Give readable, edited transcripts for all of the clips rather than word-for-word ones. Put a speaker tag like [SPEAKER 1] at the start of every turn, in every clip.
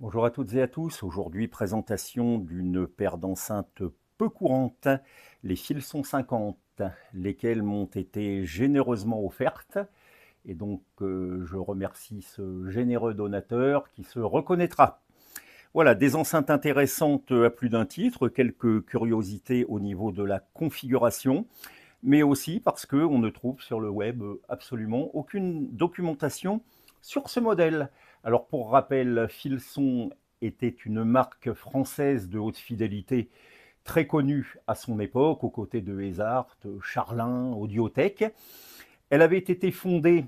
[SPEAKER 1] Bonjour à toutes et à tous. Aujourd'hui, présentation d'une paire d'enceintes peu courante, les Filson 50, lesquelles m'ont été généreusement offertes. Et donc, je remercie ce généreux donateur qui se reconnaîtra. Voilà, des enceintes intéressantes à plus d'un titre, quelques curiosités au niveau de la configuration, mais aussi parce qu'on ne trouve sur le web absolument aucune documentation sur ce modèle. Alors pour rappel, Filson était une marque française de haute fidélité très connue à son époque, aux côtés de Ezart, Charlin, Audiotech. Elle avait été fondée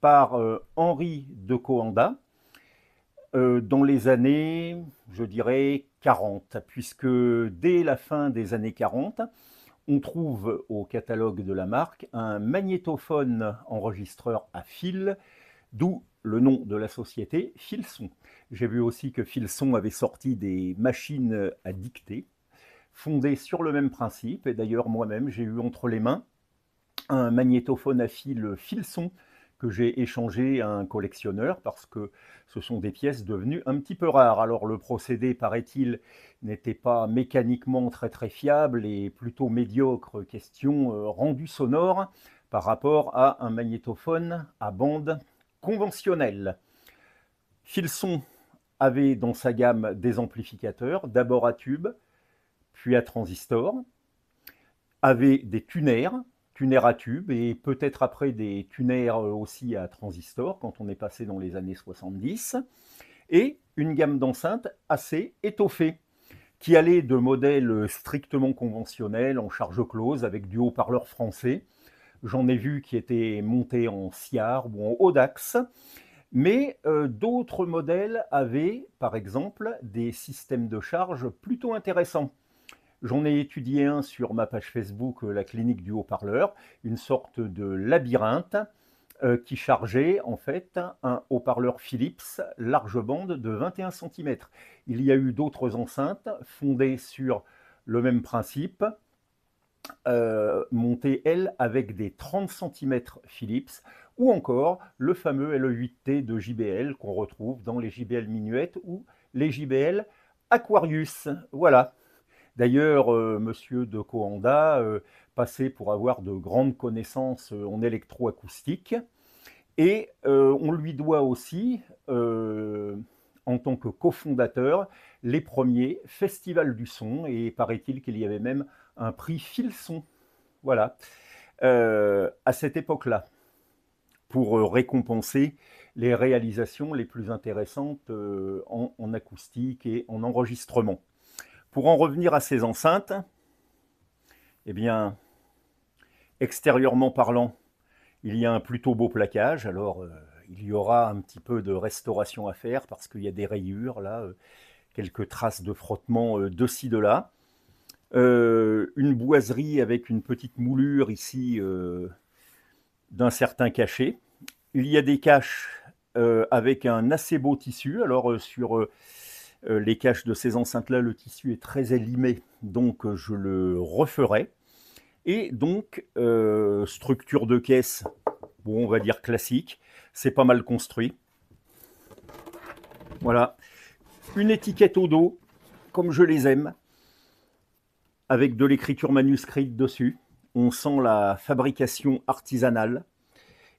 [SPEAKER 1] par Henri de Coanda dans les années, je dirais, 40, puisque dès la fin des années 40, on trouve au catalogue de la marque un magnétophone enregistreur à fil, d'où le nom de la société, Filson. J'ai vu aussi que Filson avait sorti des machines à dicter, fondées sur le même principe, et d'ailleurs moi-même j'ai eu entre les mains un magnétophone à fil Filson que j'ai échangé à un collectionneur parce que ce sont des pièces devenues un petit peu rares. Alors le procédé, paraît-il, n'était pas mécaniquement très fiable et plutôt médiocre, question rendu sonore par rapport à un magnétophone à bande conventionnelle. Filson avait dans sa gamme des amplificateurs, d'abord à tube, puis à transistor, avait des tuners à tube et peut-être après des tuners aussi à transistor quand on est passé dans les années 70, et une gamme d'enceintes assez étoffée qui allait de modèles strictement conventionnels en charge close avec du haut-parleur français. J'en ai vu qui étaient montés en Siar ou en Audax, mais d'autres modèles avaient par exemple des systèmes de charge plutôt intéressants. J'en ai étudié un sur ma page Facebook, la clinique du haut-parleur, une sorte de labyrinthe qui chargeait en fait un haut-parleur Philips large bande de 21 cm. Il y a eu d'autres enceintes fondées sur le même principe, montées elles avec des 30 cm Philips, ou encore le fameux LE8T de JBL qu'on retrouve dans les JBL Minuet ou les JBL Aquarius. Voilà. D'ailleurs, Monsieur de Coanda passait pour avoir de grandes connaissances en électroacoustique et on lui doit aussi, en tant que cofondateur, les premiers festivals du son et paraît-il qu'il y avait même un prix Filson, voilà, à cette époque-là, pour récompenser les réalisations les plus intéressantes en acoustique et en enregistrement. Pour en revenir à ces enceintes, eh bien, extérieurement parlant, il y a un plutôt beau plaquage. Alors, il y aura un petit peu de restauration à faire parce qu'il y a des rayures, là, quelques traces de frottement de ci, de là. Une boiserie avec une petite moulure ici d'un certain cachet. Il y a des caches avec un assez beau tissu. Alors, sur les caches de ces enceintes-là, le tissu est très élimé, donc je le referai. Et donc, structure de caisse, bon, on va dire classique, c'est pas mal construit. Voilà, une étiquette au dos, comme je les aime, avec de l'écriture manuscrite dessus. On sent la fabrication artisanale.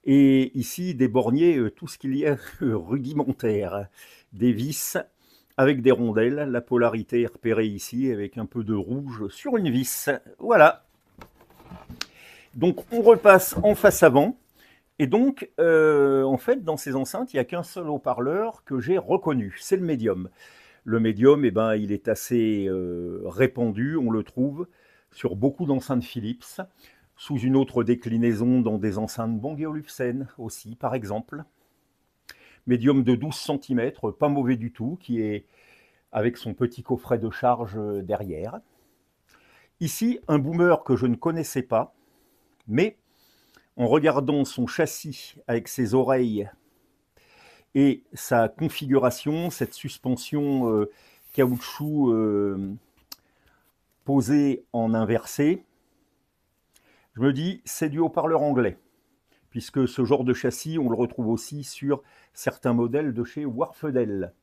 [SPEAKER 1] Et ici, des borniers, tout ce qu'il y a rudimentaire. Des vis avec des rondelles, la polarité est repérée ici avec un peu de rouge sur une vis. Voilà. Donc on repasse en face avant. Et donc, en fait, dans ces enceintes, il n'y a qu'un seul haut-parleur que j'ai reconnu, c'est le médium. Le médium, eh ben, il est assez répandu, on le trouve sur beaucoup d'enceintes Philips, sous une autre déclinaison dans des enceintes Bang&Olufsen aussi, par exemple. Médium de 12 cm, pas mauvais du tout, qui est avec son petit coffret de charge derrière. Ici, un boomer que je ne connaissais pas, mais en regardant son châssis avec ses oreilles et sa configuration, cette suspension caoutchouc posée en inversé, je me dis c'est du haut-parleur anglais, puisque ce genre de châssis, on le retrouve aussi sur certains modèles de chez Warfedel.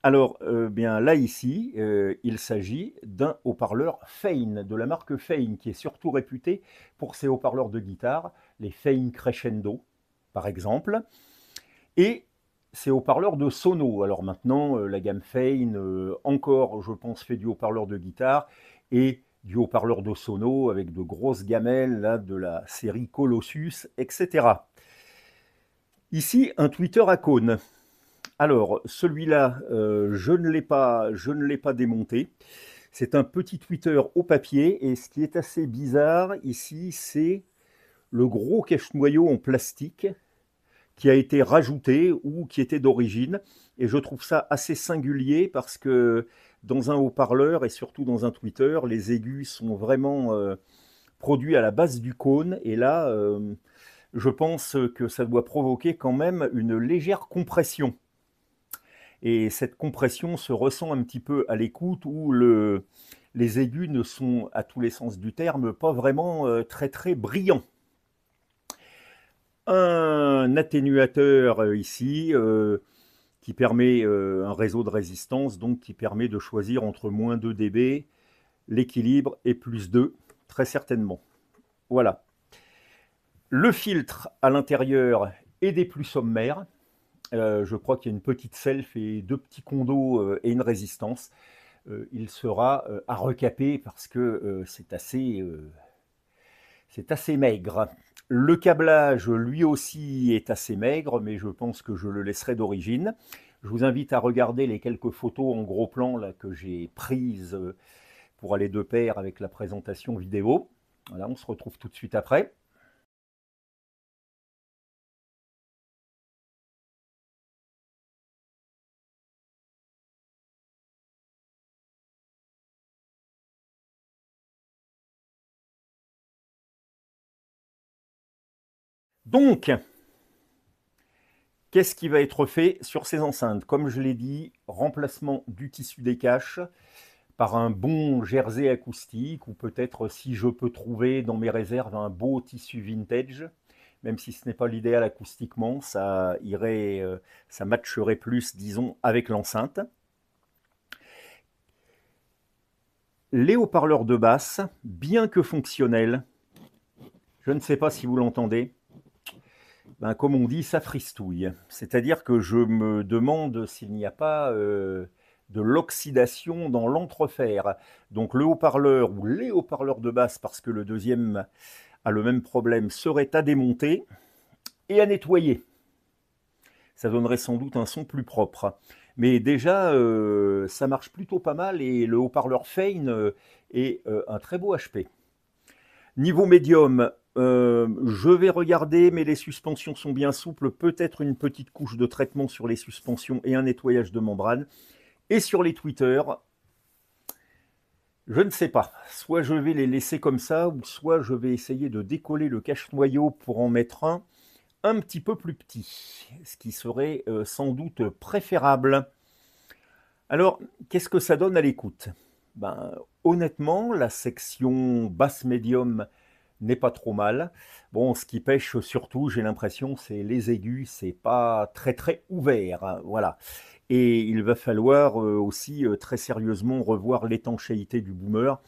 [SPEAKER 1] Alors, bien là ici, il s'agit d'un haut-parleur Fein, de la marque Fein, qui est surtout réputée pour ses haut-parleurs de guitare, les Fein Crescendo, par exemple, et ses haut-parleurs de sono. Alors maintenant, la gamme Fein, encore, je pense, fait du haut-parleur de guitare et du haut-parleur de sono avec de grosses gamelles là, de la série Colossus, etc. Ici, un tweeter à cône. Alors, celui-là, je ne l'ai pas démonté. C'est un petit tweeter au papier et ce qui est assez bizarre ici, c'est le gros cache-noyau en plastique qui a été rajouté ou qui était d'origine. Et je trouve ça assez singulier parce que dans un haut-parleur et surtout dans un tweeter, les aigus sont vraiment produits à la base du cône. Et là, je pense que ça doit provoquer quand même une légère compression. Et cette compression se ressent un petit peu à l'écoute où les aigus ne sont, à tous les sens du terme, pas vraiment très très brillants. Un atténuateur ici qui permet un réseau de résistance, donc qui permet de choisir entre moins 2 dB, l'équilibre et plus 2, très certainement. Voilà. Le filtre à l'intérieur est des plus sommaires. Je crois qu'il y a une petite self et 2 petits condos et une résistance. Il sera à recaper parce que c'est assez maigre. Le câblage, lui aussi, est assez maigre, mais je pense que je le laisserai d'origine. Je vous invite à regarder les quelques photos en gros plan là, que j'ai prises pour aller de pair avec la présentation vidéo. Voilà, on se retrouve tout de suite après. Donc, qu'est-ce qui va être fait sur ces enceintes? Comme je l'ai dit, remplacement du tissu des caches par un bon jersey acoustique ou peut-être si je peux trouver dans mes réserves un beau tissu vintage, même si ce n'est pas l'idéal acoustiquement, ça irait, ça matcherait plus, disons, avec l'enceinte. Les haut-parleurs de basse, bien que fonctionnels, je ne sais pas si vous l'entendez, ben, comme on dit, ça fristouille. C'est-à-dire que je me demande s'il n'y a pas de l'oxydation dans l'entrefer. Donc le haut-parleur ou les haut-parleurs de basse, parce que le deuxième a le même problème, serait à démonter et à nettoyer. Ça donnerait sans doute un son plus propre. Mais déjà, ça marche plutôt pas mal et le haut-parleur Fein est un très beau HP. Niveau médium, je vais regarder, mais les suspensions sont bien souples. Peut-être une petite couche de traitement sur les suspensions et un nettoyage de membrane. Et sur les tweeters, je ne sais pas. Soit je vais les laisser comme ça, ou soit je vais essayer de décoller le cache-noyau pour en mettre un petit peu plus petit, ce qui serait sans doute préférable. Alors, qu'est-ce que ça donne à l'écoute? Ben, honnêtement, la section basse-médium n'est pas trop mal. Bon, ce qui pêche surtout, j'ai l'impression, c'est les aigus, c'est pas très très ouvert, hein, voilà. Et il va falloir aussi très sérieusement revoir l'étanchéité du boomer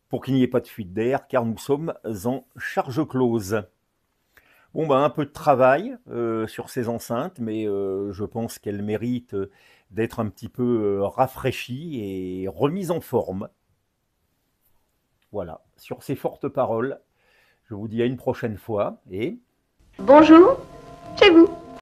[SPEAKER 1] pour qu'il n'y ait pas de fuite d'air, car nous sommes en charge close. Bon, ben, un peu de travail sur ces enceintes, mais je pense qu'elles méritent d'être un petit peu rafraîchies et remises en forme. Voilà, sur ces fortes paroles, je vous dis à une prochaine fois et...
[SPEAKER 2] Bonjour, chez vous.